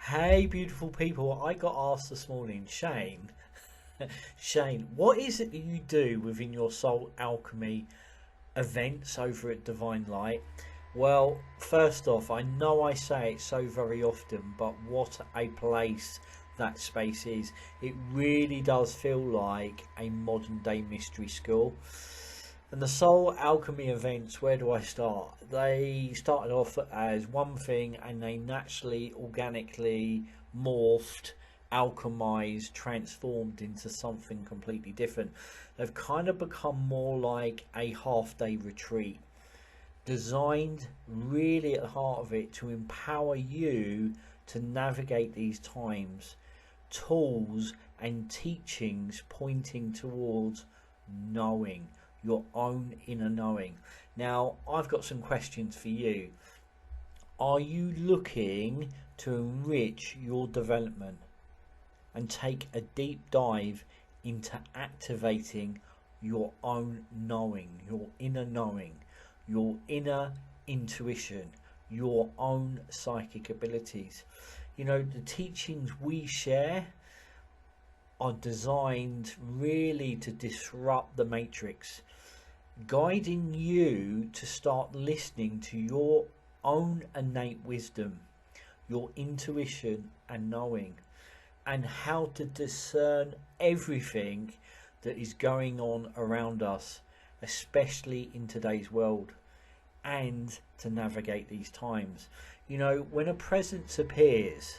Hey, beautiful people. I got asked this morning, Shane, Shane, what is it that you do within your soul alchemy events over at Divine Light? Well, first off, I know I say it so very often, but what a place that space is. It really does feel like a modern day mystery school. And the soul alchemy events, where do I start? They started off as one thing and they naturally, organically morphed, alchemized, transformed into something completely different. They've kind of become more like a half day retreat, designed really at the heart of it to empower you to navigate these times. Tools and teachings pointing towards knowing, your own inner knowing. Now, I've got some questions for you. Are you looking to enrich your development and take a deep dive into activating your own knowing, your inner intuition, your own psychic abilities? You know, the teachings we share are designed really to disrupt the matrix, guiding you to start listening to your own innate wisdom, your intuition and knowing, and how to discern everything that is going on around us, especially in today's world, and to navigate these times. You know, when a presence appears,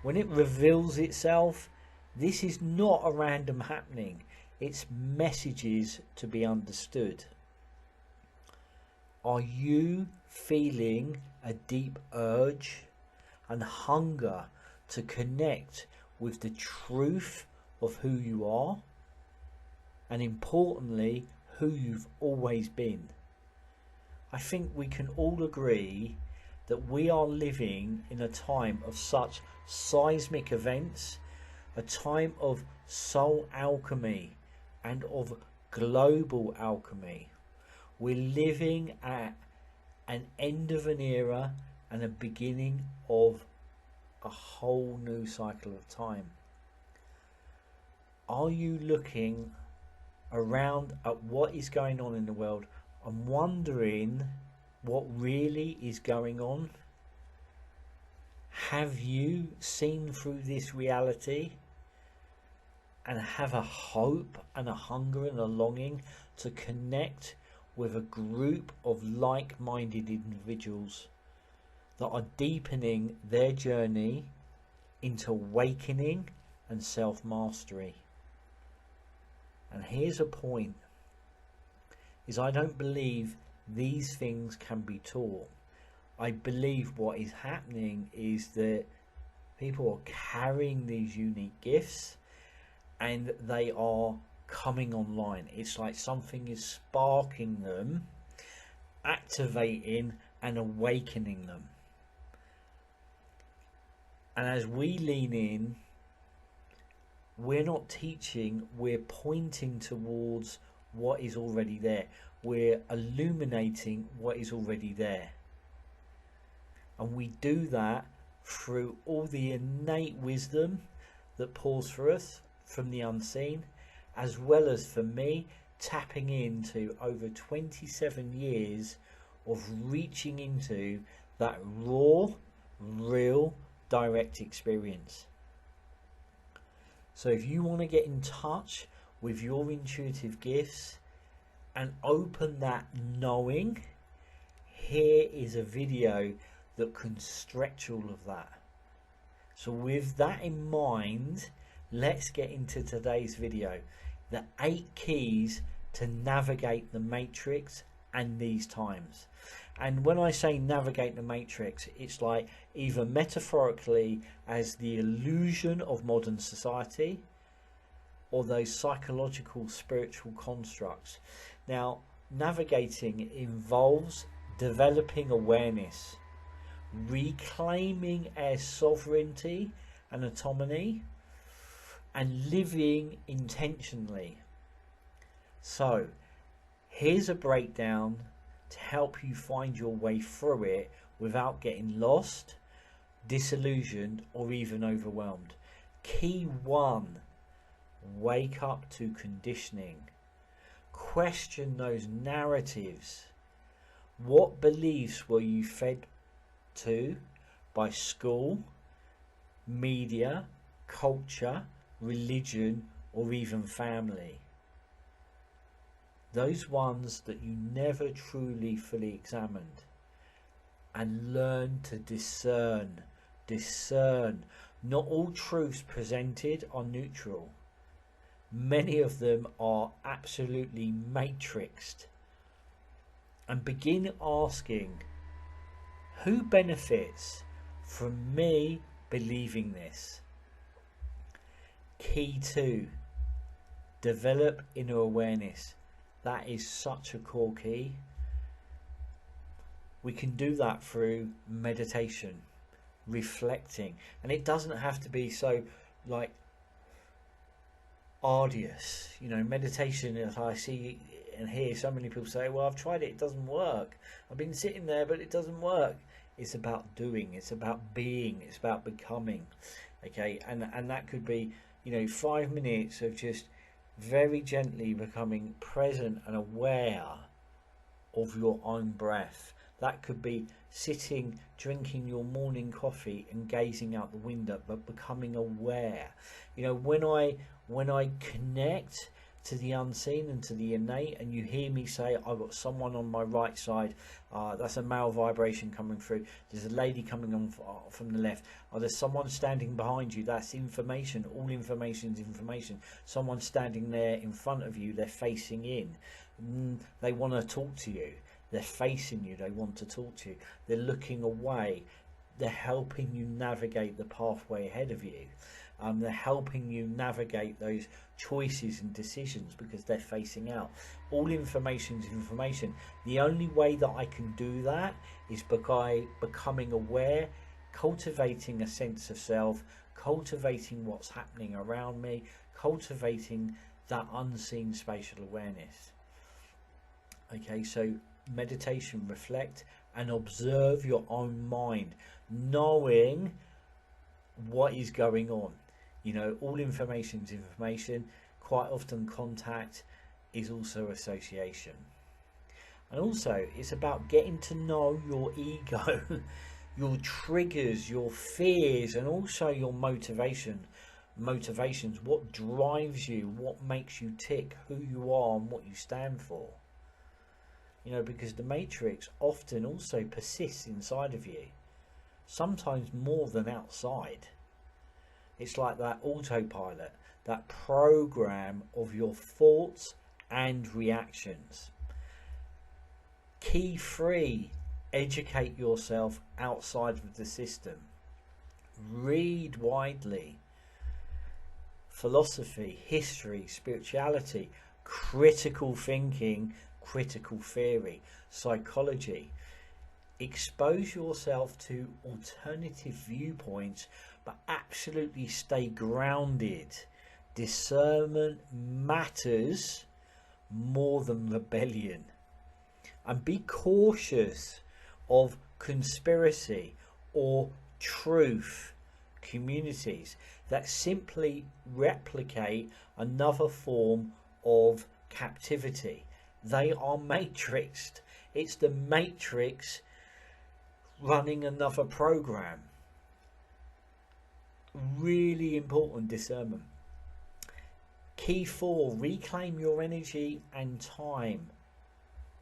when it reveals itself, this is not a random happening. It's messages to be understood. Are you feeling a deep urge and hunger to connect with the truth of who you are? And importantly, who you've always been? I think we can all agree that we are living in a time of such seismic events, a time of soul alchemy and of global alchemy. We're living at an end of an era and a beginning of a whole new cycle of time. Are you looking around at what is going on in the world and wondering what really is going on? Have you seen through this reality and have a hope and a hunger and a longing to connect with a group of like-minded individuals that are deepening their journey into awakening and self-mastery? And here's a point, is I don't believe these things can be taught. I believe what is happening is that people are carrying these unique gifts and they are coming online. It's like something is sparking them, activating and awakening them. And as we lean in, we're not teaching, we're pointing towards what is already there. We're illuminating what is already there. And we do that through all the innate wisdom that pours through us from the unseen, as well as for me tapping into over 27 years of reaching into that raw, real, direct experience. So if you want to get in touch with your intuitive gifts and open that knowing, here is a video that can stretch all of that. So with that in mind, let's get into today's video, the 8 keys to navigate the matrix and these times. And when I say navigate the matrix, it's like either metaphorically as the illusion of modern society or those psychological spiritual constructs. Now, navigating involves developing awareness, reclaiming our sovereignty and autonomy, and living intentionally. So here's a breakdown to help you find your way through it without getting lost, disillusioned, or even overwhelmed. Key 1, wake up to conditioning. Question those narratives. What beliefs were you fed to by school, media, culture, religion, or even family? Those ones that you never truly fully examined. And learn to discern. Not all truths presented are neutral. Many of them are absolutely matrixed. And begin asking, who benefits from me believing this? Key 2, develop inner awareness. That is such a core key. We can do that through meditation, reflecting, and it doesn't have to be so like arduous. You know, meditation, as I see and hear so many people say, well, I've tried it, it doesn't work. I've been sitting there, but it doesn't work. It's about doing, it's about being, it's about becoming. Okay, and that could be, you know, 5 minutes of just very gently becoming present and aware of your own breath. That could be sitting, drinking your morning coffee and gazing out the window, but becoming aware. You know, when I connect to the unseen and to the innate, and you hear me say, I've got someone on my right side, that's a male vibration coming through. There's a lady coming on from the left. There's someone standing behind you. That's information. All information is information. Someone standing there in front of you, they're facing in. They want to talk to you. They're facing you. They want to talk to you. They're looking away. They're helping you navigate the pathway ahead of you. They're helping you navigate those choices and decisions because they're facing out. All information is information. The only way that I can do that is by becoming aware, cultivating a sense of self, cultivating what's happening around me, cultivating that unseen spatial awareness. Okay, so meditation, reflect and observe your own mind, knowing what is going on. You know, all information is information. Quite often contact is also association. And also it's about getting to know your ego, your triggers, your fears, and also your motivations, what drives you, what makes you tick, who you are and what you stand for. You know, because the matrix often also persists inside of you, sometimes more than outside. It's like that autopilot, that program of your thoughts and reactions. Key 3, educate yourself outside of the system. Read widely. Philosophy, history, spirituality, critical thinking, critical theory, psychology. Expose yourself to alternative viewpoints, but absolutely stay grounded. Discernment matters more than rebellion. And be cautious of conspiracy or truth communities that simply replicate another form of captivity. They are matrixed. It's the matrix running another program. Really important discernment. Key 4, reclaim your energy and time.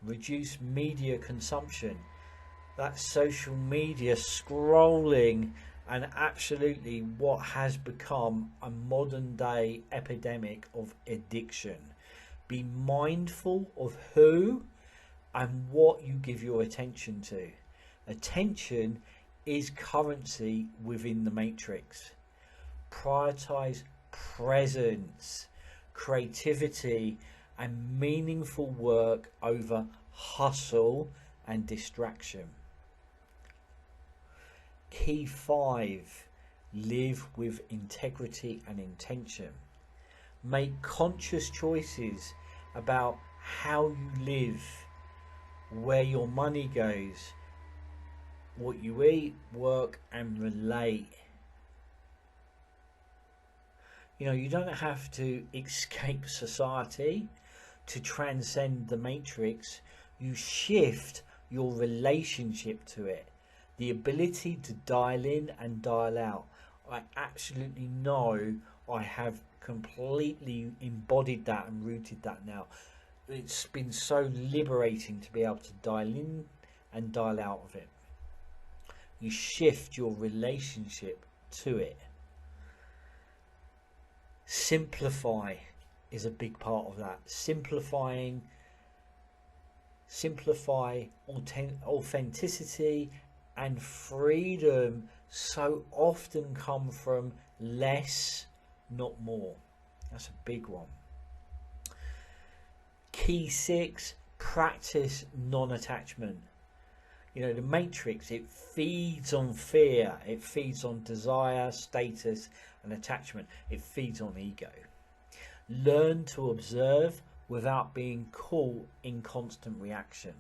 Reduce media consumption. That's social media scrolling, and absolutely what has become a modern day epidemic of addiction. Be mindful of who and what you give your attention to. Attention is currency within the matrix. Prioritize presence, creativity and meaningful work over hustle and distraction. Key 5, live with integrity and intention. Make conscious choices about how you live, where your money goes, what you eat, work, and relate. You know, you don't have to escape society to transcend the matrix. You shift your relationship to it. The ability to dial in and dial out. I absolutely know I have completely embodied that and rooted that now. It's been so liberating to be able to dial in and dial out of it. You shift your relationship to it. Simplify is a big part of that. Simplify authenticity and freedom so often come from less, not more. That's a big one. Key 6, practice non-attachment. You know, the matrix, it feeds on fear, it feeds on desire, status and attachment, it feeds on ego. Learn to observe without being caught in constant reaction.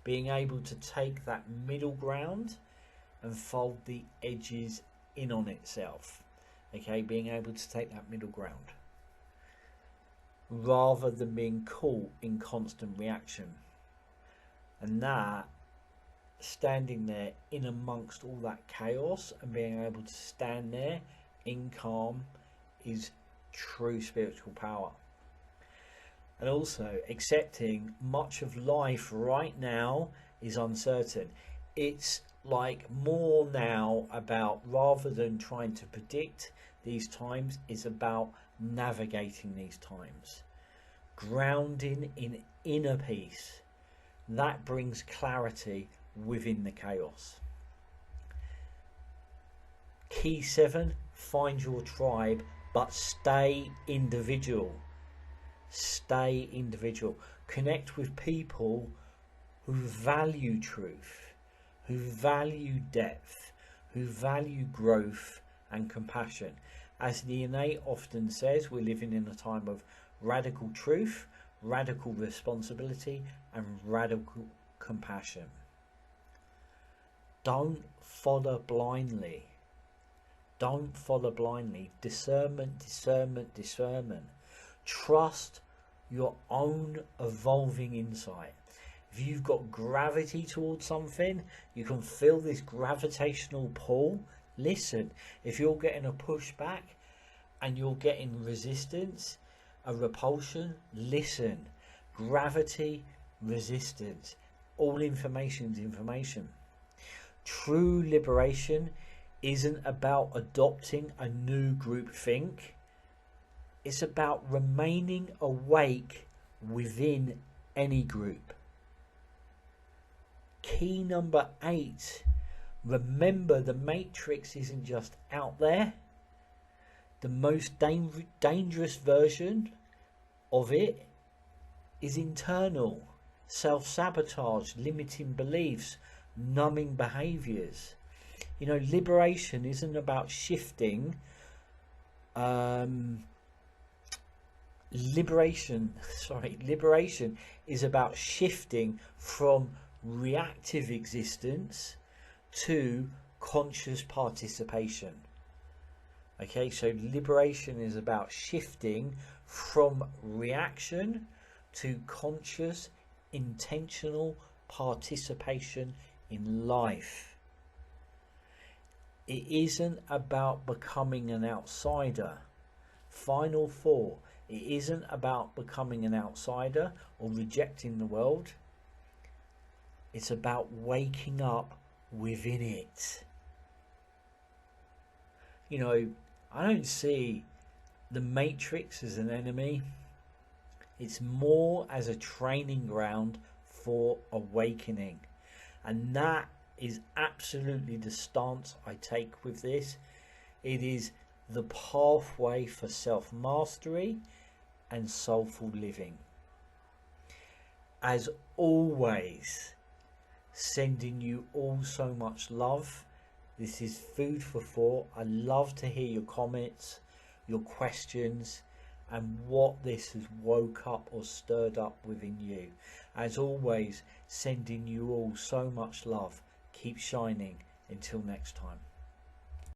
Being able to take that middle ground and fold the edges in on itself. Okay, being able to take that middle ground rather than being caught in constant reaction. And that, standing there in amongst all that chaos and being able to stand there in calm, is true spiritual power. And also accepting much of life right now is uncertain. It's like more now about, rather than trying to predict these times, is about navigating these times. Grounding in inner peace. That brings clarity within the chaos. Key 7, find your tribe, but stay individual. Stay individual. Connect with people who value truth, who value depth, who value growth and compassion. As the innate often says, we're living in a time of radical truth, radical responsibility and radical compassion. Don't follow blindly. Don't follow blindly. Discernment, discernment, discernment. Trust your own evolving insight. If you've got gravity towards something, you can feel this gravitational pull. Listen. If you're getting a pushback and you're getting resistance, a repulsion, listen. Gravity, resistance. All information is information. True liberation isn't about adopting a new group think. It's about remaining awake within any group. Key number 8. Remember, the matrix isn't just out there. The most dangerous version of it is internal. Self-sabotage, limiting beliefs, numbing behaviours. You know, liberation isn't about shifting. Liberation is about shifting from reactive existence to conscious participation. Okay, so liberation is about shifting from reaction to conscious, intentional participation in life. It isn't about becoming an outsider. Final thought. It isn't about becoming an outsider or rejecting the world. It's about waking up within it. You know, I don't see the matrix as an enemy. It's more as a training ground for awakening. And that is absolutely the stance I take with this. It is the pathway for self-mastery and soulful living. As always, sending you all so much love. This is food for thought. I love to hear your comments, your questions, and what this has woke up or stirred up within you. As always, sending you all so much love. Keep shining. Until next time.